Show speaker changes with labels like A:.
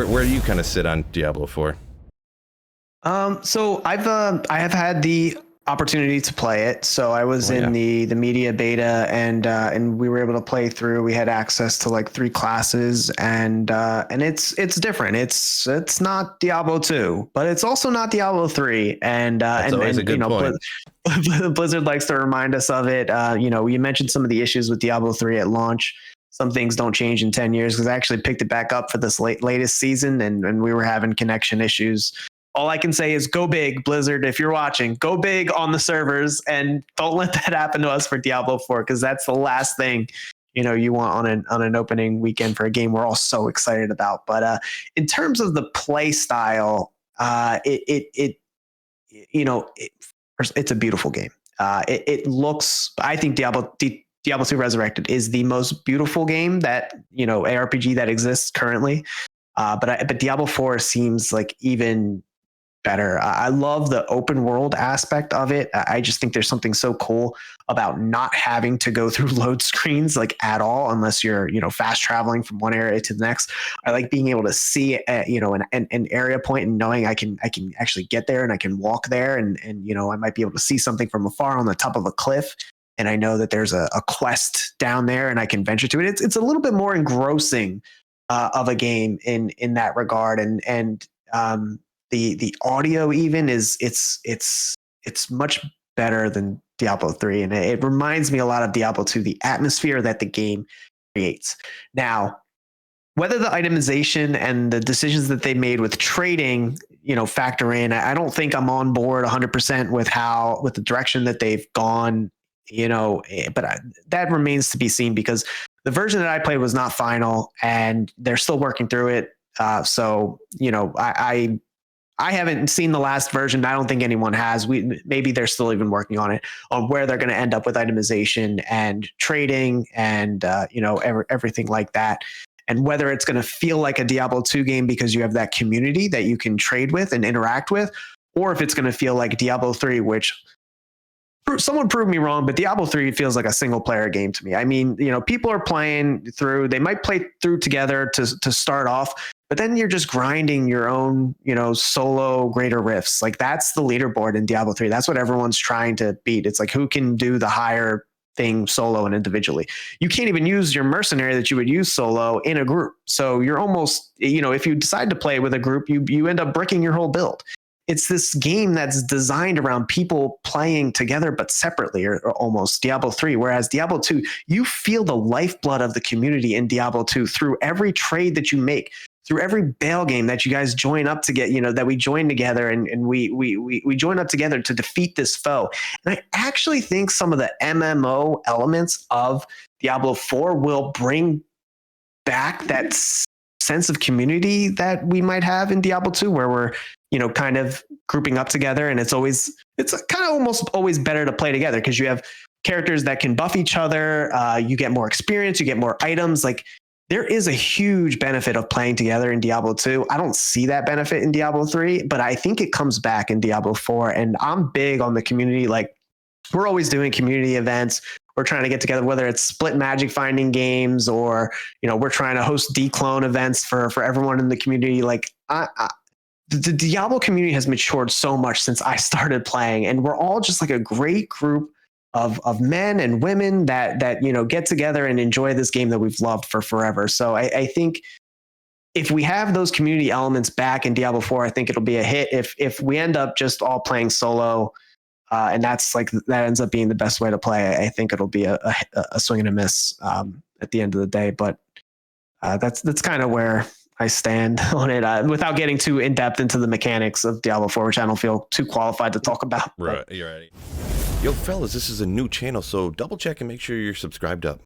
A: Where do you kind of sit on Diablo 4?
B: So I have had the opportunity to play it. So I was in the media beta, and we were able to play through. We had access to like 3 classes, and it's different. It's not Diablo 2, but it's also not Diablo 3. And
A: That's always a good point.
B: Blizzard likes to remind us of it. You mentioned some of the issues with Diablo 3 at launch. Some things don't change in 10 years, because I actually picked it back up for this latest season, and we were having connection issues. All I can say is go big, Blizzard. If you're watching, go big on the servers, and don't let that happen to us for Diablo 4, because that's the last thing you want on an opening weekend for a game we're all so excited about. But in terms of the play style, it's a beautiful game. It looks. I think Diablo 2 Resurrected is the most beautiful game that ARPG that exists currently. But Diablo 4 seems like even better. I love the open world aspect of it. I just think there's something so cool about not having to go through load screens like at all, unless you're fast traveling from one area to the next. I like being able to see an area point and knowing I can actually get there, and I can walk there, and I might be able to see something from afar on the top of a cliff, and I know that there's a quest down there, and I can venture to it. It's a little bit more engrossing of a game in that regard, and the audio even it's much better than Diablo 3, and it reminds me a lot of Diablo 2, the atmosphere that the game creates. Now, whether the itemization and the decisions that they made with trading factor in, I don't think I'm on board 100% with the direction that they've gone, but that remains to be seen, because the version that I played was not final, and they're still working through it. So I haven't seen the last version. I don't think anyone has. Maybe they're still even working on it, on where they're going to end up with itemization and trading, and everything like that, and whether it's going to feel like a Diablo 2 game because you have that community that you can trade with and interact with, or if it's going to feel like Diablo 3, which someone proved me wrong, but Diablo 3 feels like a single player game to me. I mean, people are playing through, they might play through together to start off, but then you're just grinding your own, solo greater rifts. Like, that's the leaderboard in Diablo 3. That's what everyone's trying to beat. It's like, who can do the higher thing solo and individually. You can't even use your mercenary that you would use solo in a group. So you're almost, if you decide to play with a group, you end up bricking your whole build. It's this game that's designed around people playing together but separately, or almost Diablo 3. Whereas Diablo 2, you feel the lifeblood of the community in Diablo 2 through every trade that you make, through every bail game that you guys join up to get, that we join together, and we join up together to defeat this foe. And I actually think some of the MMO elements of Diablo 4 will bring back that sense of community that we might have in Diablo 2, where we're kind of grouping up together, and it's kind of almost always better to play together, because you have characters that can buff each other. You get more experience, you get more items. Like, there is a huge benefit of playing together in Diablo 2. I don't see that benefit in Diablo 3, but I think it comes back in Diablo 4. And I'm big on the community. Like, we're always doing community events. We're trying to get together, whether it's split magic finding games, or we're trying to host declone events for everyone in the community. Like, the Diablo community has matured so much since I started playing, and we're all just like a great group of men and women that get together and enjoy this game that we've loved for forever. So I think if we have those community elements back in Diablo 4, I think it'll be a hit. If we end up just all playing solo, and that ends up being the best way to play, I think it'll be a swing and a miss at the end of the day. But that's kind of where I stand on it, without getting too in depth into the mechanics of Diablo 4, which I don't feel too qualified to talk about.
A: Right, you're right. Yo, fellas, this is a new channel, so double check and make sure you're subscribed up.